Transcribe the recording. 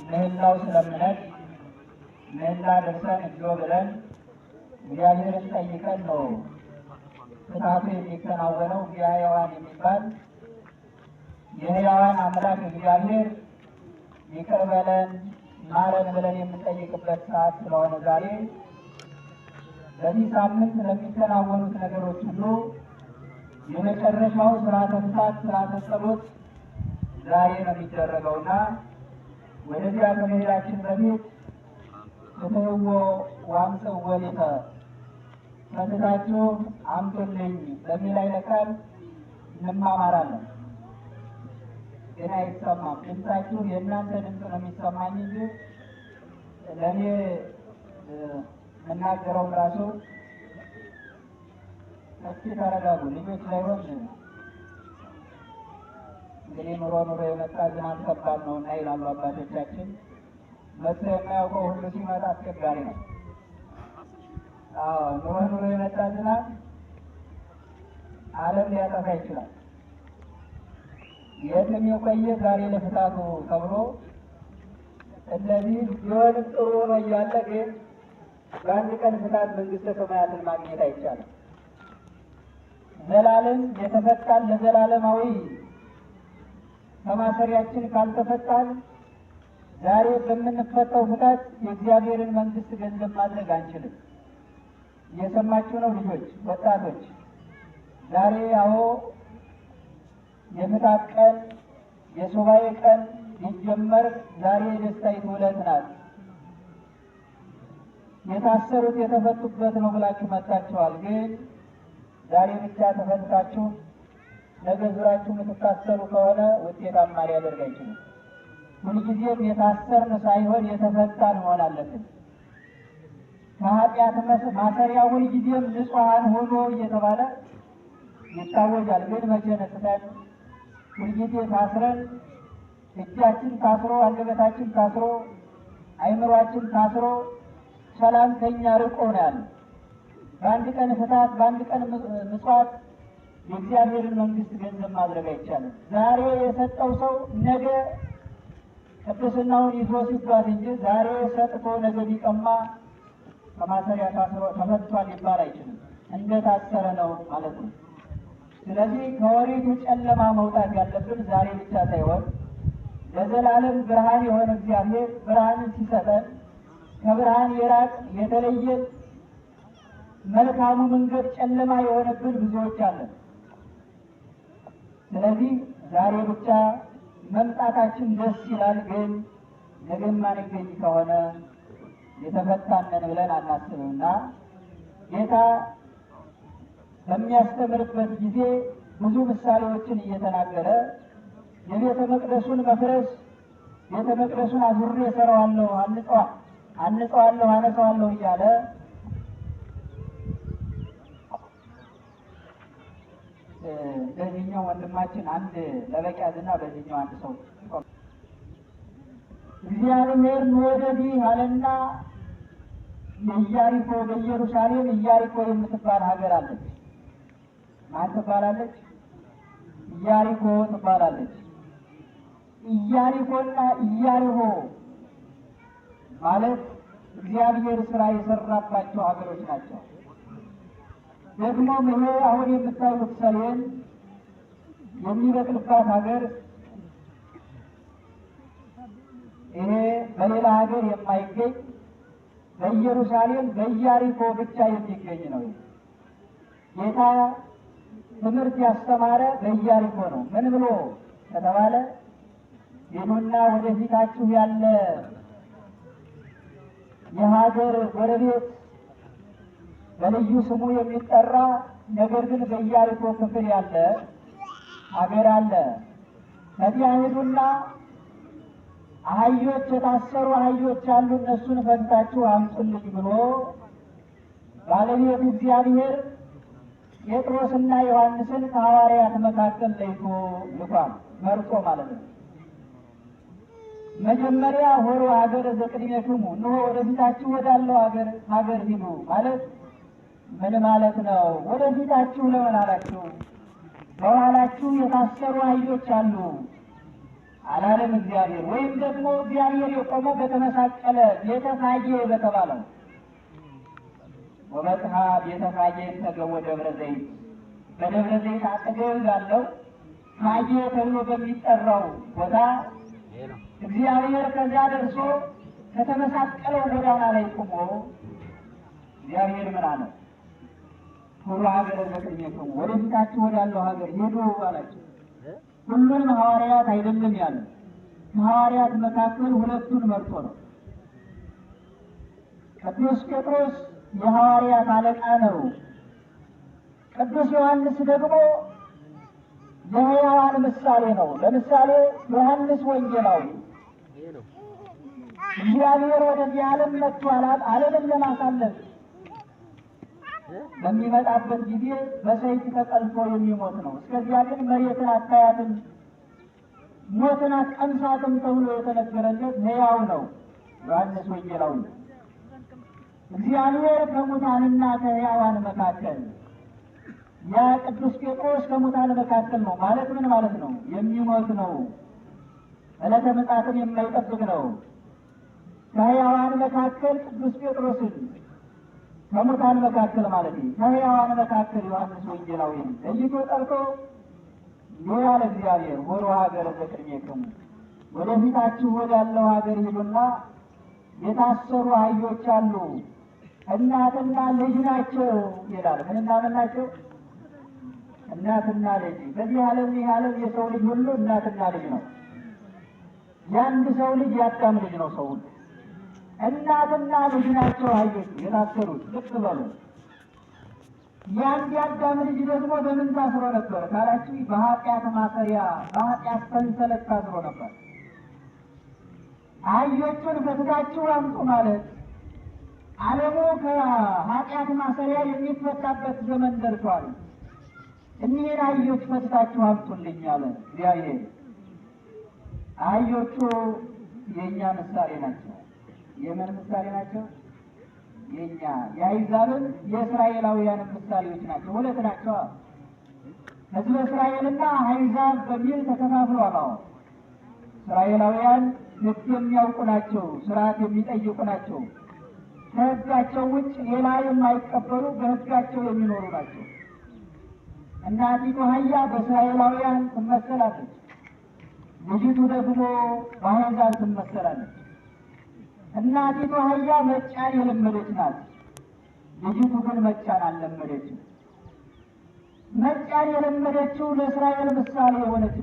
ምህላው ስለምነት ምህላ ደርሰን እግዚኦ ብለን እግዚአብሔርን ጠይቀን ነው ፍትሐቱ የሚከናወነው። ሕያዋን የሚባል የሕያዋን አምላክ እግዚአብሔር ይቅር በለን ማረን ብለን የምንጠይቅበት ሰዓት ስለሆነ ዛሬ በዚህ ሳምንት ለሚከናወኑት ነገሮች ሁሉ የመጨረሻው ስርዓተ ፍትሐት ስርዓተ ጸሎት ዛሬ ነው የሚደረገውና ወደዚያ ከመሄዳችን በፊት ፍትሕዎ ወአምጽእዎ ሊተ ፈትታችሁ አምጡልኝ በሚል ኃይለ ቃል እንማማራለን። ግን አይሰማም። ድምፃችሁ የእናንተ ድምፅ ነው የሚሰማኝ እንጂ ለእኔ የምናገረውም ራሱ እስኪ ተረጋጉ ልጆች ላይሆን እንግዲህ ኑሮ የመጣ ዝናብ ከባድ ነው እና ይላሉ አባቶቻችን። መጥቶ የማያውቀው ሁሉ ሲመጣ አስቸጋሪ ነው። ኑሮ የመጣ ዝናብ ዓለም ሊያጠፋ ይችላል። የትም የቆየ ዛሬ ለፍትሐቱ ተብሎ እንደዚህ ቢሆንም ጥሩ ነው እያለ ግን በአንድ ቀን ፍትሐት መንግሥተ ሰማያትን ማግኘት አይቻልም። ዘላለም የተፈታን ለዘላለማዊ ከማሰሪያችን ካልተፈታን ዛሬ በምንፈታው ፍትሐት የእግዚአብሔርን መንግሥት ገንዘብ ማድረግ አንችልም። እየሰማችሁ ነው ልጆች፣ ወጣቶች? ዛሬ የፍትሐት ቀን የሱባኤ ቀን ሊጀመር ዛሬ የደስታይቱ ዕለት ናት። የታሰሩት የተፈቱበት ነው ብላችሁ መጥታችኋል። ግን ዛሬ ብቻ ተፈታችሁ ነገ ዙራችሁ የምትታሰሩ ከሆነ ውጤታማ ሊያደርግ አይችልም። ሁልጊዜም የታሰርን ሳይሆን የተፈታን መሆን አለብን። ከኃጢአት ማሰሪያ ሁልጊዜም ንጹሐን ሆኖ እየተባለ ይታወጃል። ግን መቼ ነስተን ሁልጊዜ ታስረን እጃችን ታስሮ አንደበታችን ታስሮ አይምሯችን ታስሮ ሰላም ከኛ ርቆ ነው ያለ። በአንድ ቀን ፍትሐት በአንድ ቀን ምጽዋት የእግዚአብሔርን መንግሥት ገንዘብ ማድረግ አይቻልም። ዛሬ የሰጠው ሰው ነገ ቅድስናውን ይዞ ሲጓዝ እንጂ ዛሬ ሰጥቶ ነገ ቢቀማ ከማሰሪያ ታስሮ ተፈቷል ሊባል አይችልም። እንደታሰረ ነው ማለት ነው። ስለዚህ ከወሪቱ ጨለማ መውጣት ያለብን ዛሬ ብቻ ሳይሆን ለዘላለም ብርሃን የሆነ እግዚአብሔር ብርሃንን ሲሰጠን ከብርሃን የራቅ የተለየ መልካሙ መንገድ ጨለማ የሆነብን ብዙዎች አለን። ስለዚህ ዛሬ ብቻ መምጣታችን ደስ ይላል። ግን ነገ ማንገኝ ከሆነ የተፈታነን ብለን አናስብምና ጌታ በሚያስተምርበት ጊዜ ብዙ ምሳሌዎችን እየተናገረ የቤተ መቅደሱን መፍረስ ቤተ መቅደሱን አዙሬ እሰራዋለሁ፣ አንጸዋለሁ፣ አነሳዋለሁ እያለ በዚህኛው ወንድማችን አንድ ለበቂ ያዝና በዚህኛው አንድ ሰው እግዚአብሔር ወደዚህ አለና የኢያሪኮ በኢየሩሳሌም ኢያሪኮ የምትባል ሀገር አለች። ማን ትባላለች? ኢያሪኮ ትባላለች። ኢያሪኮና ኢያሪኮ ማለት እግዚአብሔር ስራ የሰራባቸው ሀገሮች ናቸው። ደግሞ ይሄ አሁን የምታዩት ሰሌን የሚበቅልባት ሀገር ይሄ በሌላ ሀገር የማይገኝ በኢየሩሳሌም በኢያሪኮ ብቻ የሚገኝ ነው። ጌታ ትምህርት ያስተማረ በኢያሪኮ ነው። ምን ብሎ ከተባለ ሄዱና ወደፊታችሁ ያለ የሀገር ጎረቤት በልዩ ስሙ የሚጠራ ነገር ግን በኢያሪኮ ክፍል ያለ ሀገር አለ። ከዚያ ሄዱና አህዮች የታሰሩ አህዮች አሉ፣ እነሱን ፈታችሁ አምጡልኝ ብሎ ባለቤቱ እግዚአብሔር ጴጥሮስና ዮሐንስን ከሐዋርያት መካከል ለይቶ ልኳል። መርጦ ማለት ነው። መጀመሪያ ሆሮ ሀገር ዘቅድሜክሙ እንሆ ወደፊታችሁ ወዳለው ሀገር ሂዱ ማለት ምን ማለት ነው? ወደፊታችሁ ለምን አላችሁ? በኋላችሁ የታሰሩ አህዮች አሉ። አላለም እግዚአብሔር። ወይም ደግሞ እግዚአብሔር የቆመው በተመሳቀለ ቤተፋጌ በተባለው ወበጽሐ ቤተፋጌ ተገቦ ደብረ ዘይት በደብረ ዘይት አጠገብ ባለው ፋጌ ተብሎ በሚጠራው ቦታ እግዚአብሔር ከዚያ ደርሶ ከተመሳቀለው ጎዳና ላይ ቆሞ እግዚአብሔር ምን አለ? ሁሉ ሀገር ዘቅኝቱም ወደፊታችሁ ወዳለው ሀገር ሄዱ አላቸው። ሁሉንም ሐዋርያት አይደለም ያለ፣ ከሐዋርያት መካከል ሁለቱን መርጦ ነው። ቅዱስ ጴጥሮስ የሐዋርያት አለቃ ነው። ቅዱስ ዮሐንስ ደግሞ የሕያዋን ምሳሌ ነው። ለምሳሌ ዮሐንስ ወንጌላዊ እግዚአብሔር ወደዚህ ዓለም መጥቷል፣ ዓለምን ለማሳለፍ በሚመጣበት ጊዜ በሰይፍ ተቀልፎ የሚሞት ነው። እስከዚያ ግን መሬትን አታያትም፣ ሞትን አትቀምሳትም ተብሎ የተነገረለት ሕያው ነው ዮሐንስ ወንጌላዊ። እግዚአብሔር ከሙታንና ከሕያዋን መካከል፣ ያ ቅዱስ ጴጥሮስ ከሙታን መካከል ነው ማለት ምን ማለት ነው? የሚሞት ነው፣ ዕለተ ምጽአትን የማይጠብቅ ነው። ከሕያዋን መካከል ቅዱስ ጴጥሮስን ከሙታን መካከል ማለት ነው። ከሕያዋን መካከል ዮሐንስ ወንጌላዊ ለይቶ ጠርቶ እንዲህ ያለ እግዚአብሔር ወሮ ሀገረ ዘቅድሜክሙ ወደፊታችሁ ወዳለው ሀገር ሂዱና የታሰሩ አህዮች አሉ፣ እናትና ልጅ ናቸው ይላል። ምንና ምን ናቸው? እናትና ልጅ። በዚህ ዓለም ይህ ዓለም የሰው ልጅ ሁሉ እናትና ልጅ ነው። የአንድ ሰው ልጅ የአዳም ልጅ ነው ሰው። እናትና ልጅ ናቸው አህዮች የታሰሩት። ልክ በሉ። የአንድ የአዳም ልጅ ደግሞ በምን ታስሮ ነበር ካላችሁ፣ በኃጢአት ማሰሪያ በኃጢአት ሰንሰለት ታስሮ ነበር። አህዮቹን ፈትታችሁ አምጡ ማለት ዓለሙ ከኃጢአት ማሰሪያ የሚፈታበት ዘመን ደርሷል። እኒህን አህዮች ፈትታችሁ አምጡልኝ አለ እግዚአብሔር። አህዮቹ የእኛ ምሳሌ ናቸው። የምን ምሳሌ ናቸው? የእኛ የአሕዛብን የእስራኤላውያን ምሳሌዎች ናቸው። ሁለት ናቸው። ሕዝበ እስራኤልና አሕዛብ በሚል ተከፋፍሏል። እስራኤላውያን ሕግ የሚያውቁ ናቸው፣ ስርዓት የሚጠይቁ ናቸው። ከሕጋቸው ውጭ ሌላ የማይቀበሉ በሕጋቸው የሚኖሩ ናቸው። እናቲቱ አህያ በእስራኤላውያን ትመሰላለች፣ ልጅቱ ደግሞ በአሕዛብ ትመሰላለች። እናቲቱ አህያ መጫን የለመደች ናት፣ ልጅቱ ግን መጫን አልለመደችም። መጫን የለመደችው ለእስራኤል ምሳሌ የሆነች